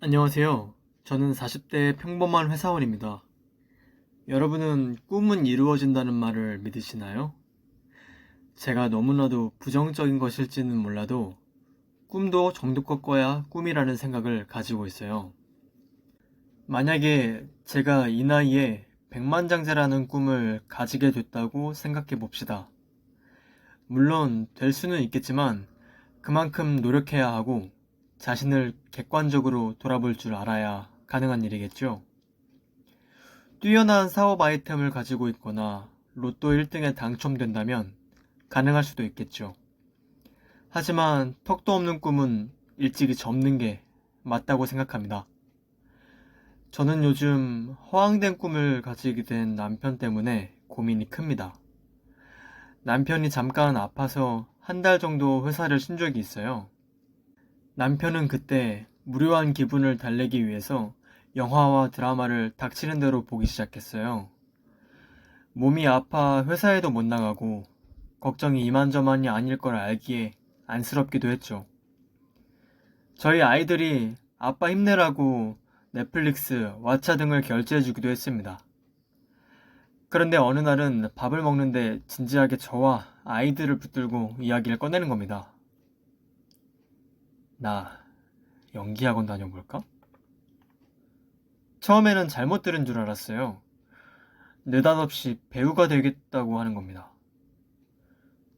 안녕하세요. 저는 40대 평범한 회사원입니다. 여러분은 꿈은 이루어진다는 말을 믿으시나요? 제가 너무나도 부정적인 것일지는 몰라도 꿈도 정도껏 꿔야 꿈이라는 생각을 가지고 있어요. 만약에 제가 이 나이에 백만장자라는 꿈을 가지게 됐다고 생각해 봅시다. 물론 될 수는 있겠지만 그만큼 노력해야 하고 자신을 객관적으로 돌아볼 줄 알아야 가능한 일이겠죠. 뛰어난 사업 아이템을 가지고 있거나 로또 1등에 당첨된다면 가능할 수도 있겠죠. 하지만 턱도 없는 꿈은 일찍이 접는 게 맞다고 생각합니다. 저는 요즘 허황된 꿈을 가지게 된 남편 때문에 고민이 큽니다. 남편이 잠깐 아파서 한 달 정도 회사를 쉰 적이 있어요. 남편은 그때 무료한 기분을 달래기 위해서 영화와 드라마를 닥치는 대로 보기 시작했어요. 몸이 아파 회사에도 못 나가고 걱정이 이만저만이 아닐 걸 알기에 안쓰럽기도 했죠. 저희 아이들이 아빠 힘내라고 넷플릭스, 왓챠 등을 결제해주기도 했습니다. 그런데 어느 날은 밥을 먹는데 진지하게 저와 아이들을 붙들고 이야기를 꺼내는 겁니다. 나 연기학원 다녀볼까? 처음에는 잘못 들은 줄 알았어요. 느닷없이 배우가 되겠다고 하는 겁니다.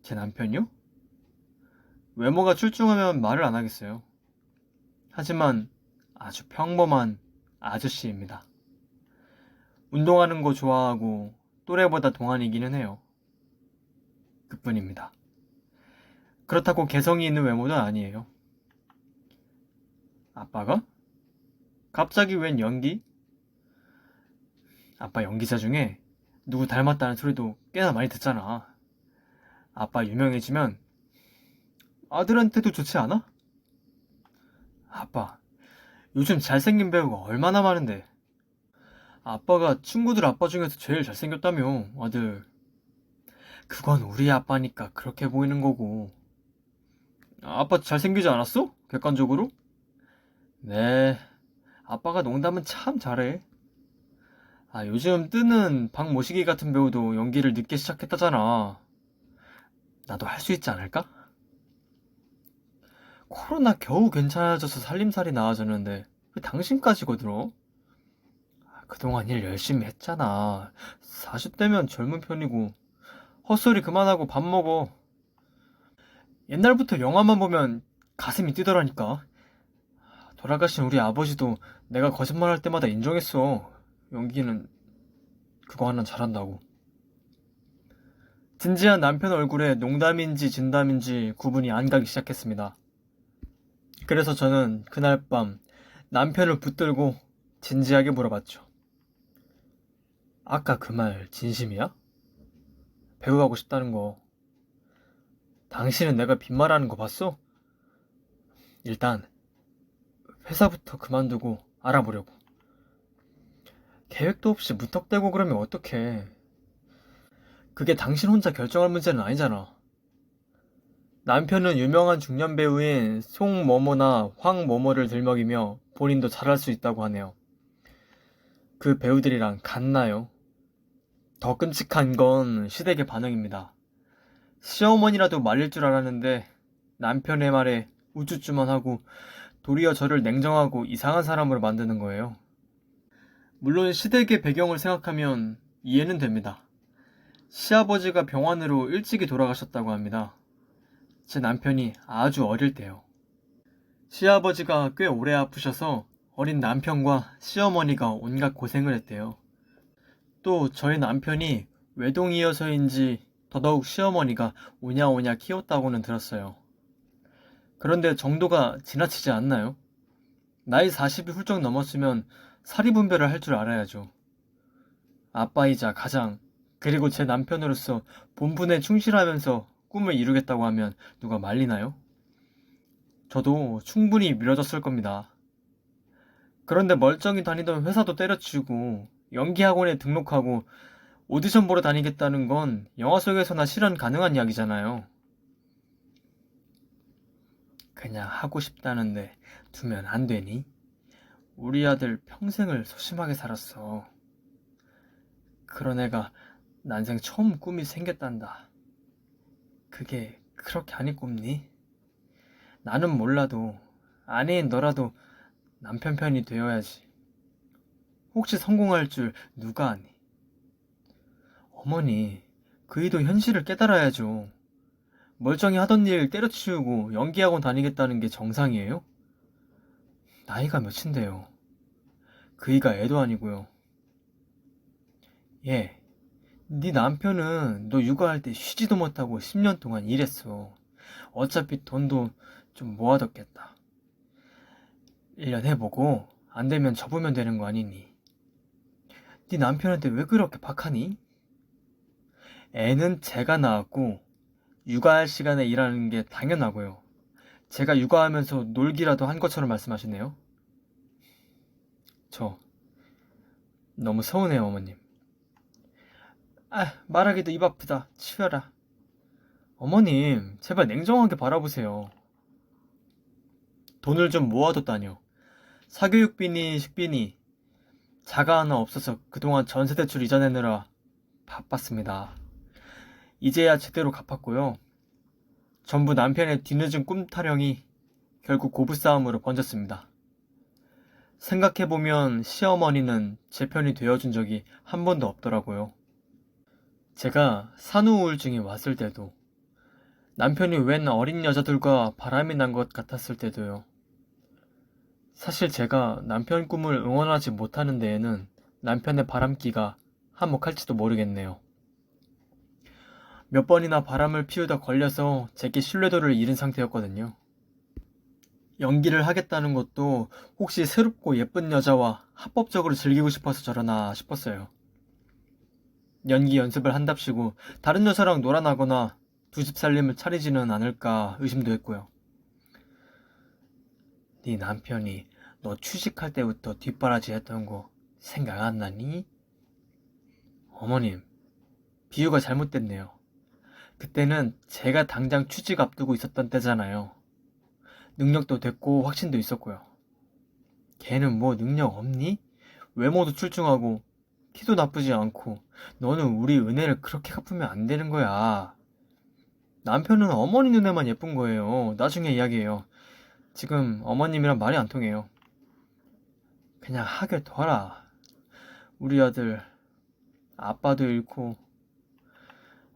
제 남편이요? 외모가 출중하면 말을 안 하겠어요. 하지만 아주 평범한 아저씨입니다. 운동하는 거 좋아하고 또래보다 동안이기는 해요. 그뿐입니다. 그렇다고 개성이 있는 외모는 아니에요. 아빠가? 갑자기 웬 연기? 아빠 연기자 중에 누구 닮았다는 소리도 꽤나 많이 듣잖아. 아빠 유명해지면 아들한테도 좋지 않아? 아빠, 요즘 잘생긴 배우가 얼마나 많은데. 아빠가 친구들 아빠 중에서 제일 잘생겼다며, 아들. 그건 우리 아빠니까 그렇게 보이는 거고. 아빠 잘생기지 않았어? 객관적으로? 네, 아빠가 농담은 참 잘해. 요즘 뜨는 박모시기 같은 배우도 연기를 늦게 시작했다잖아. 나도 할 수 있지 않을까? 코로나 겨우 괜찮아져서 살림살이 나아졌는데 왜 당신까지 거들어? 그동안 일 열심히 했잖아. 40대면 젊은 편이고 헛소리 그만하고 밥 먹어. 옛날부터 영화만 보면 가슴이 뛰더라니까. 돌아가신 우리 아버지도 내가 거짓말할 때마다 인정했어. 연기는 그거 하나 잘한다고. 진지한 남편 얼굴에 농담인지 진담인지 구분이 안 가기 시작했습니다. 그래서 저는 그날 밤 남편을 붙들고 진지하게 물어봤죠. 아까 그 말 진심이야? 배우하고 싶다는 거. 당신은 내가 빈말하는 거 봤어? 일단 회사부터 그만두고 알아보려고. 계획도 없이 무턱대고 그러면 어떡해. 그게 당신 혼자 결정할 문제는 아니잖아. 남편은 유명한 중년 배우인 송某某나 황某某를 들먹이며 본인도 잘할 수 있다고 하네요. 그 배우들이랑 같나요? 더 끔찍한 건 시댁의 반응입니다. 시어머니라도 말릴 줄 알았는데 남편의 말에 우쭈쭈만 하고 도리어 저를 냉정하고 이상한 사람으로 만드는 거예요. 물론 시댁의 배경을 생각하면 이해는 됩니다. 시아버지가 병환으로 일찍이 돌아가셨다고 합니다. 제 남편이 아주 어릴 때요. 시아버지가 꽤 오래 아프셔서 어린 남편과 시어머니가 온갖 고생을 했대요. 또 저희 남편이 외동이어서인지 더더욱 시어머니가 오냐오냐 키웠다고는 들었어요. 그런데 정도가 지나치지 않나요? 나이 40이 훌쩍 넘었으면 사리분별을 할 줄 알아야죠. 아빠이자 가장, 그리고 제 남편으로서 본분에 충실하면서 꿈을 이루겠다고 하면 누가 말리나요? 저도 충분히 미뤄졌을 겁니다. 그런데 멀쩡히 다니던 회사도 때려치우고 연기학원에 등록하고 오디션 보러 다니겠다는 건 영화 속에서나 실현 가능한 이야기잖아요. 그냥 하고 싶다는데 두면 안 되니? 우리 아들 평생을 소심하게 살았어. 그런 애가 난생 처음 꿈이 생겼단다. 그게 그렇게 아니 꿈니? 나는 몰라도 아내인 너라도 남편 편이 되어야지. 혹시 성공할 줄 누가 아니? 어머니, 그이도 현실을 깨달아야죠. 멀쩡히 하던 일 때려치우고 연기학원 다니겠다는 게 정상이에요? 나이가 몇인데요. 그이가 애도 아니고요. 예, 네 남편은 너 육아할 때 쉬지도 못하고 10년 동안 일했어. 어차피 돈도 좀 모아뒀겠다. 1년 해보고 안 되면 접으면 되는 거 아니니? 네 남편한테 왜 그렇게 박하니? 애는 제가 낳았고 육아할 시간에 일하는 게 당연하고요. 제가 육아하면서 놀기라도 한 것처럼 말씀하시네요. 저 너무 서운해요, 어머님. 아, 말하기도 입 아프다. 치워라. 어머님, 제발 냉정하게 바라보세요. 돈을 좀 모아뒀다뇨. 사교육비니 식비니 자가 하나 없어서 그동안 전세 대출 이자내느라 바빴습니다. 이제야 제대로 갚았고요. 전부 남편의 뒤늦은 꿈 타령이 결국 고부싸움으로 번졌습니다. 생각해보면 시어머니는 제 편이 되어준 적이 한 번도 없더라고요. 제가 산후 우울증이 왔을 때도, 남편이 웬 어린 여자들과 바람이 난 것 같았을 때도요. 사실 제가 남편 꿈을 응원하지 못하는 데에는 남편의 바람기가 한몫할지도 모르겠네요. 몇 번이나 바람을 피우다 걸려서 제게 신뢰도를 잃은 상태였거든요. 연기를 하겠다는 것도 혹시 새롭고 예쁜 여자와 합법적으로 즐기고 싶어서 저러나 싶었어요. 연기 연습을 한답시고 다른 여자랑 놀아나거나 두 집 살림을 차리지는 않을까 의심도 했고요. 네 남편이 너 취직할 때부터 뒷바라지 했던 거 생각 안 나니? 어머님, 비유가 잘못됐네요. 그때는 제가 당장 취직 앞두고 있었던 때잖아요. 능력도 됐고 확신도 있었고요. 걔는 뭐 능력 없니? 외모도 출중하고 키도 나쁘지 않고 너는 우리 은혜를 그렇게 갚으면 안 되는 거야. 남편은 어머니 눈에만 예쁜 거예요. 나중에 이야기해요. 지금 어머님이랑 말이 안 통해요. 그냥 하게 둬라. 우리 아들 아빠도 잃고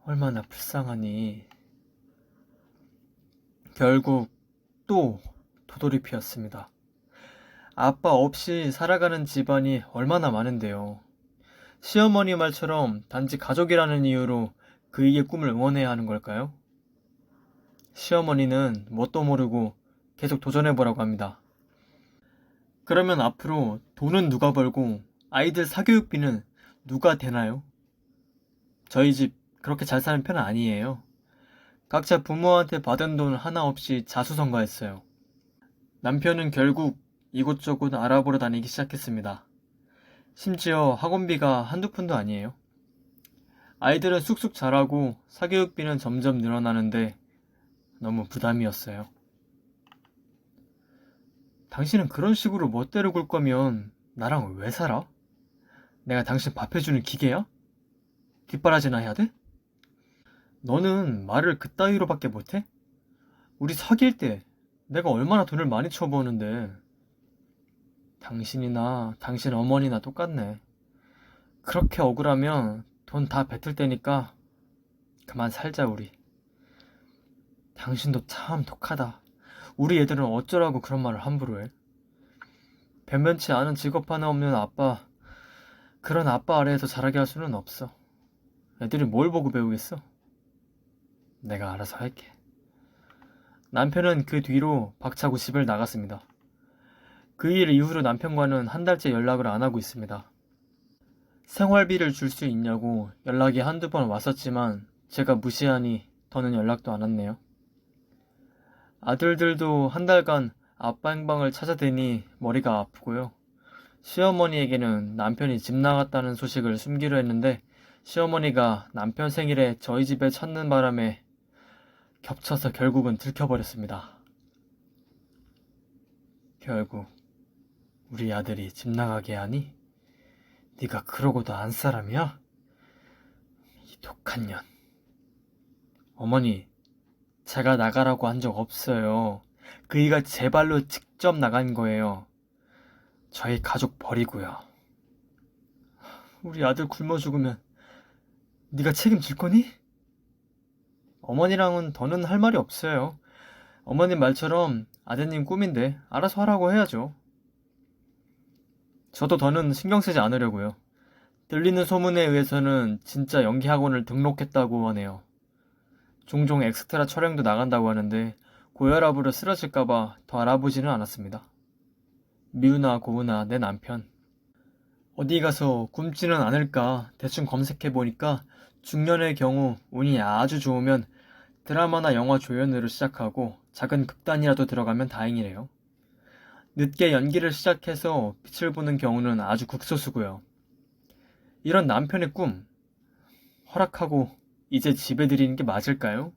얼마나 불쌍하니. 결국 또 도돌이 피었습니다. 아빠 없이 살아가는 집안이 얼마나 많은데요. 시어머니 말처럼 단지 가족이라는 이유로 그이의 꿈을 응원해야 하는 걸까요? 시어머니는 뭣도 모르고 계속 도전해보라고 합니다. 그러면 앞으로 돈은 누가 벌고 아이들 사교육비는 누가 대나요? 저희 집 그렇게 잘 사는 편은 아니에요. 각자 부모한테 받은 돈 하나 없이 자수성가했어요. 남편은 결국 이곳저곳 알아보러 다니기 시작했습니다. 심지어 학원비가 한두 푼도 아니에요. 아이들은 쑥쑥 자라고 사교육비는 점점 늘어나는데 너무 부담이었어요. 당신은 그런 식으로 멋대로 굴 거면 나랑 왜 살아? 내가 당신 밥 해주는 기계야? 뒷바라지나 해야 돼? 너는 말을 그따위로밖에 못해? 우리 사귈 때 내가 얼마나 돈을 많이 쳐버는데. 당신이나 당신 어머니나 똑같네. 그렇게 억울하면 돈 다 뱉을 테니까 그만 살자 우리. 당신도 참 독하다. 우리 애들은 어쩌라고 그런 말을 함부로 해. 변변치 않은 직업 하나 없는 아빠, 그런 아빠 아래에서 자라게 할 수는 없어. 애들이 뭘 보고 배우겠어? 내가 알아서 할게. 남편은 그 뒤로 박차고 집을 나갔습니다. 그 일 이후로 남편과는 한 달째 연락을 안 하고 있습니다. 생활비를 줄 수 있냐고 연락이 한두 번 왔었지만 제가 무시하니 더는 연락도 안 왔네요. 아들들도 한 달간 아빠 행방을 찾아대니 머리가 아프고요. 시어머니에게는 남편이 집 나갔다는 소식을 숨기려 했는데 시어머니가 남편 생일에 저희 집에 찾는 바람에 겹쳐서 결국은 들켜버렸습니다. 결국 우리 아들이 집 나가게 하니? 네가 그러고도 안 사람이야? 이 독한 년. 어머니, 제가 나가라고 한 적 없어요. 그이가 제 발로 직접 나간 거예요. 저희 가족 버리고요. 우리 아들 굶어 죽으면 네가 책임질 거니? 어머니랑은 더는 할 말이 없어요. 어머님 말처럼 아드님 꿈인데 알아서 하라고 해야죠. 저도 더는 신경 쓰지 않으려고요. 들리는 소문에 의해서는 진짜 연기학원을 등록했다고 하네요. 종종 엑스트라 촬영도 나간다고 하는데 고혈압으로 쓰러질까봐 더 알아보지는 않았습니다. 미우나 고우나 내 남편. 어디 가서 굶지는 않을까 대충 검색해보니까 중년의 경우 운이 아주 좋으면 드라마나 영화 조연으로 시작하고 작은 극단이라도 들어가면 다행이래요. 늦게 연기를 시작해서 빛을 보는 경우는 아주 극소수고요. 이런 남편의 꿈 허락하고 이제 집에 들이는 게 맞을까요?